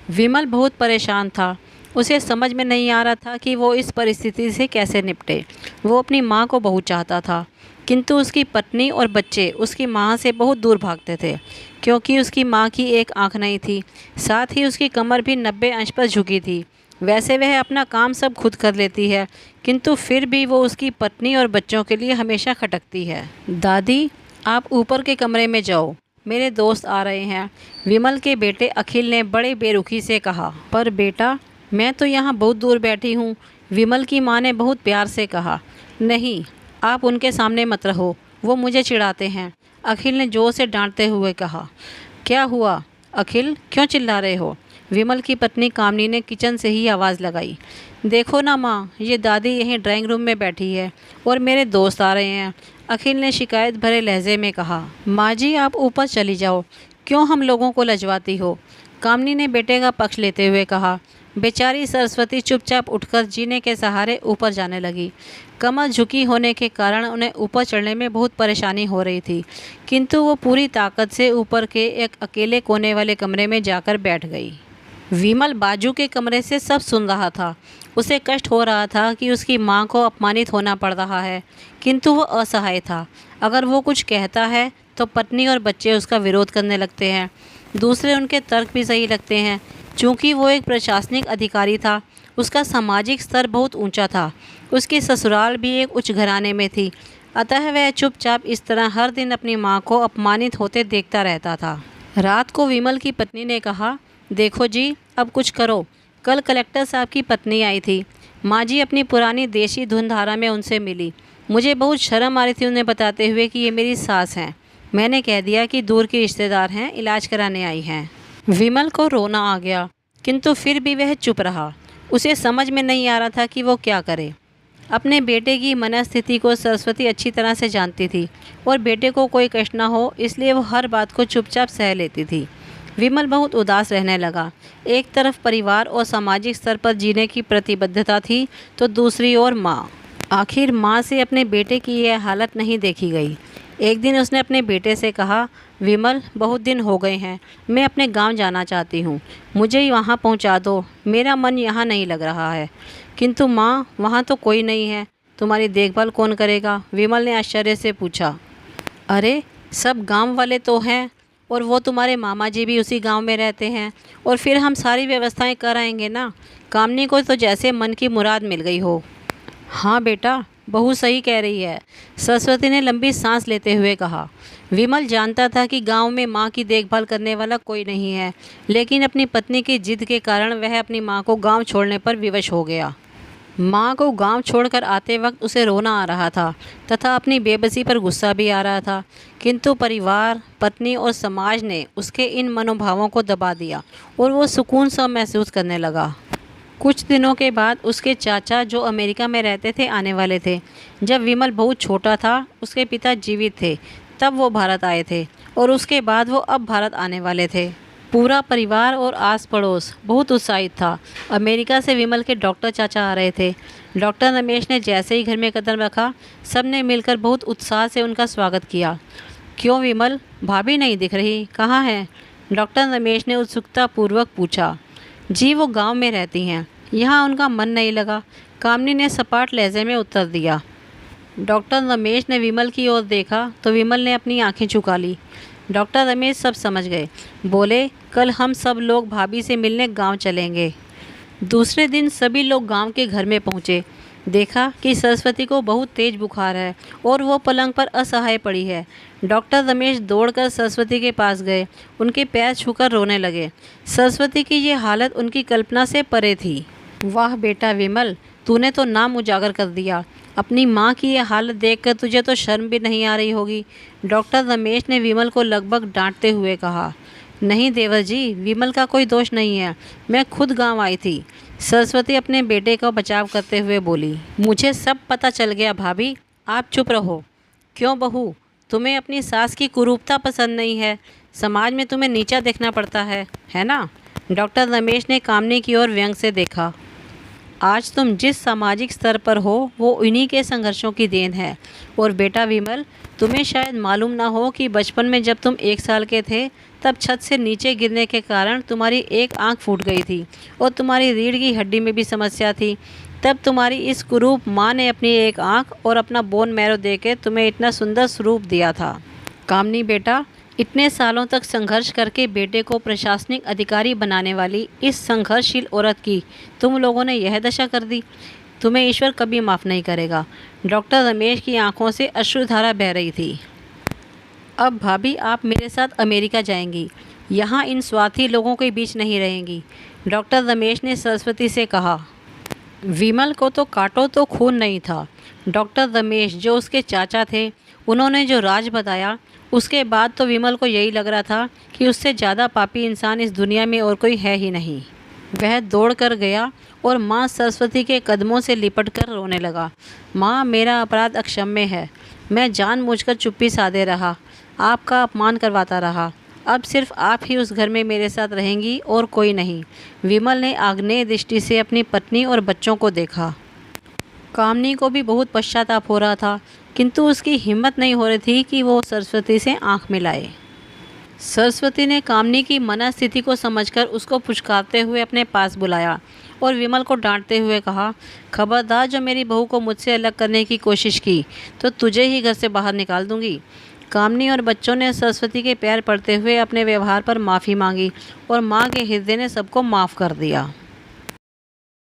विमल बहुत परेशान था। उसे समझ में नहीं आ रहा था कि वो इस परिस्थिति से कैसे निपटे। वो अपनी माँ को बहुत चाहता था, किंतु उसकी पत्नी और बच्चे उसकी माँ से बहुत दूर भागते थे, क्योंकि उसकी माँ की एक आँख नहीं थी। साथ ही उसकी कमर भी 90 अंश पर झुकी थी। वैसे वह अपना काम सब खुद कर लेती है, किंतु फिर भी वो उसकी पत्नी और बच्चों के लिए हमेशा खटकती है। दादी, आप ऊपर के कमरे में जाओ, मेरे दोस्त आ रहे हैं, विमल के बेटे अखिल ने बड़े बेरुखी से कहा। पर बेटा, मैं तो यहाँ बहुत दूर बैठी हूँ, विमल की माँ ने बहुत प्यार से कहा। नहीं, आप उनके सामने मत रहो, वो मुझे चिढ़ाते हैं, अखिल ने जोर से डांटते हुए कहा। क्या हुआ अखिल, क्यों चिल्ला रहे हो? विमल की पत्नी कामनी ने किचन से ही आवाज़ लगाई। देखो ना माँ, ये दादी यहीं ड्राइंग रूम में बैठी है और मेरे दोस्त आ रहे हैं, अखिल ने शिकायत भरे लहजे में कहा। माँ जी, आप ऊपर चली जाओ, क्यों हम लोगों को लजवाती हो? कामनी ने बेटे का पक्ष लेते हुए कहा। बेचारी सरस्वती चुपचाप उठकर जीने के सहारे ऊपर जाने लगी। कमर झुकी होने के कारण उन्हें ऊपर चढ़ने में बहुत परेशानी हो रही थी, किंतु वो पूरी ताकत से ऊपर के एक अकेले कोने वाले कमरे में जाकर बैठ गई। विमल बाजू के कमरे से सब सुन रहा था। उसे कष्ट हो रहा था कि उसकी माँ को अपमानित होना पड़ रहा है, किंतु वो असहाय था। अगर वो कुछ कहता है तो पत्नी और बच्चे उसका विरोध करने लगते हैं। दूसरे उनके तर्क भी सही लगते हैं। चूँकि वो एक प्रशासनिक अधिकारी था, उसका सामाजिक स्तर बहुत ऊंचा था। उसकी ससुराल भी एक उच्च घराने में थी, अतः वह चुपचाप इस तरह हर दिन अपनी माँ को अपमानित होते देखता रहता था। रात को विमल की पत्नी ने कहा, देखो जी, अब कुछ करो। कल कलेक्टर साहब की पत्नी आई थी। माँ जी अपनी पुरानी देशी धुनधारा में उनसे मिली। मुझे बहुत शर्म आ रही थी उन्हें बताते हुए कि ये मेरी सास हैं। मैंने कह दिया कि दूर के रिश्तेदार हैं, इलाज कराने आई हैं। विमल को रोना आ गया, किंतु फिर भी वह चुप रहा। उसे समझ में नहीं आ रहा था कि वो क्या करे। अपने बेटे की मनस्थिति को सरस्वती अच्छी तरह से जानती थी और बेटे को कोई कष्ट न हो, इसलिए वो हर बात को चुपचाप सह लेती थी। विमल बहुत उदास रहने लगा। एक तरफ परिवार और सामाजिक स्तर पर जीने की प्रतिबद्धता थी, तो दूसरी ओर माँ। आखिर माँ से अपने बेटे की यह हालत नहीं देखी गई। एक दिन उसने अपने बेटे से कहा, विमल, बहुत दिन हो गए हैं, मैं अपने गांव जाना चाहती हूँ, मुझे वहाँ पहुँचा दो, मेरा मन यहाँ नहीं लग रहा है। किंतु माँ, वहाँ तो कोई नहीं है, तुम्हारी देखभाल कौन करेगा? विमल ने आश्चर्य से पूछा। अरे, सब गांव वाले तो हैं, और वो तुम्हारे मामा जी भी उसी गांव में रहते हैं, और फिर हम सारी व्यवस्थाएं कराएंगे ना। कामनी को तो जैसे मन की मुराद मिल गई हो। हाँ बेटा, बहू सही कह रही है, सरस्वती ने लंबी सांस लेते हुए कहा। विमल जानता था कि गांव में माँ की देखभाल करने वाला कोई नहीं है, लेकिन अपनी पत्नी की जिद के कारण वह अपनी माँ को गांव छोड़ने पर विवश हो गया। माँ को गांव छोड़कर आते वक्त उसे रोना आ रहा था तथा अपनी बेबसी पर गुस्सा भी आ रहा था, किंतु परिवार, पत्नी और समाज ने उसके इन मनोभावों को दबा दिया और वो सुकून सा महसूस करने लगा। कुछ दिनों के बाद उसके चाचा, जो अमेरिका में रहते थे, आने वाले थे। जब विमल बहुत छोटा था, उसके पिता जीवित थे, तब वो भारत आए थे और उसके बाद वो अब भारत आने वाले थे। पूरा परिवार और आस पड़ोस बहुत उत्साहित था। अमेरिका से विमल के डॉक्टर चाचा आ रहे थे। डॉक्टर रमेश ने जैसे ही घर में कदम रखा, सब ने मिलकर बहुत उत्साह से उनका स्वागत किया। क्यों विमल, भाभी नहीं दिख रही, कहाँ हैं? डॉक्टर रमेश ने उत्सुकतापूर्वक पूछा। जी, वो गांव में रहती हैं, यहाँ उनका मन नहीं लगा, कामनी ने सपाट लहजे में उत्तर दिया। डॉक्टर रमेश ने विमल की ओर देखा तो विमल ने अपनी आंखें झुका ली। डॉक्टर रमेश सब समझ गए। बोले, कल हम सब लोग भाभी से मिलने गांव चलेंगे। दूसरे दिन सभी लोग गांव के घर में पहुंचे। देखा कि सरस्वती को बहुत तेज बुखार है और वो पलंग पर असहाय पड़ी है। डॉक्टर रमेश दौड़कर सरस्वती के पास गए, उनके पैर छूकर रोने लगे। सरस्वती की ये हालत उनकी कल्पना से परे थी। वाह बेटा विमल, तूने तो नाम उजागर कर दिया। अपनी माँ की ये हालत देखकर तुझे तो शर्म भी नहीं आ रही होगी। डॉक्टर रमेश ने विमल को लगभग डांटते हुए कहा। नहीं देवर जी, विमल का कोई दोष नहीं है, मैं खुद गांव आई थी। सरस्वती अपने बेटे का बचाव करते हुए बोली। मुझे सब पता चल गया भाभी, आप चुप रहो। क्यों बहू, तुम्हें अपनी सास की कुरूपता पसंद नहीं है? समाज में तुम्हें नीचा देखना पड़ता है ना? डॉक्टर रमेश ने कामनी की ओर व्यंग से देखा। आज तुम जिस सामाजिक स्तर पर हो वो उन्हीं के संघर्षों की देन है। और बेटा विमल, तुम्हें शायद मालूम ना हो कि बचपन में जब तुम 1 साल के थे तब छत से नीचे गिरने के कारण तुम्हारी एक आंख फूट गई थी और तुम्हारी रीढ़ की हड्डी में भी समस्या थी। तब तुम्हारी इस कुरूप माँ ने अपनी एक आंख और अपना बोन मैरो देकर तुम्हें इतना सुंदर स्वरूप दिया था। कामनी बेटा, इतने सालों तक संघर्ष करके बेटे को प्रशासनिक अधिकारी बनाने वाली इस संघर्षशील औरत की तुम लोगों ने यह दशा कर दी। तुम्हें ईश्वर कभी माफ़ नहीं करेगा। डॉक्टर रमेश की आंखों से अश्रुधारा बह रही थी। अब भाभी, आप मेरे साथ अमेरिका जाएंगी, यहाँ इन स्वार्थी लोगों के बीच नहीं रहेंगी, डॉक्टर रमेश ने सरस्वती से कहा। विमल को तो काटो तो खून नहीं था। डॉक्टर रमेश जो उसके चाचा थे, उन्होंने जो राज बताया उसके बाद तो विमल को यही लग रहा था कि उससे ज़्यादा पापी इंसान इस दुनिया में और कोई है ही नहीं। वह दौड़ कर गया और माँ सरस्वती के कदमों से लिपट कर रोने लगा। माँ, मेरा अपराध अक्षम्य है। मैं जानबूझकर चुप्पी साधे रहा, आपका अपमान करवाता रहा। अब सिर्फ आप ही उस घर में मेरे साथ रहेंगी और कोई नहीं। विमल ने आग्नेय दृष्टि से अपनी पत्नी और बच्चों को देखा। कामनी को भी बहुत पश्चाताप हो रहा था, किंतु उसकी हिम्मत नहीं हो रही थी कि वो सरस्वती से आंख मिलाए। सरस्वती ने कामनी की मनस्थिति को समझकर उसको पुचकारते हुए अपने पास बुलाया और विमल को डांटते हुए कहा, खबरदार जो मेरी बहू को मुझसे अलग करने की कोशिश की तो तुझे ही घर से बाहर निकाल दूंगी। कामनी और बच्चों ने सरस्वती के पैर पड़ते हुए अपने व्यवहार पर माफ़ी मांगी और माँ के हृदय ने सबको माफ़ कर दिया।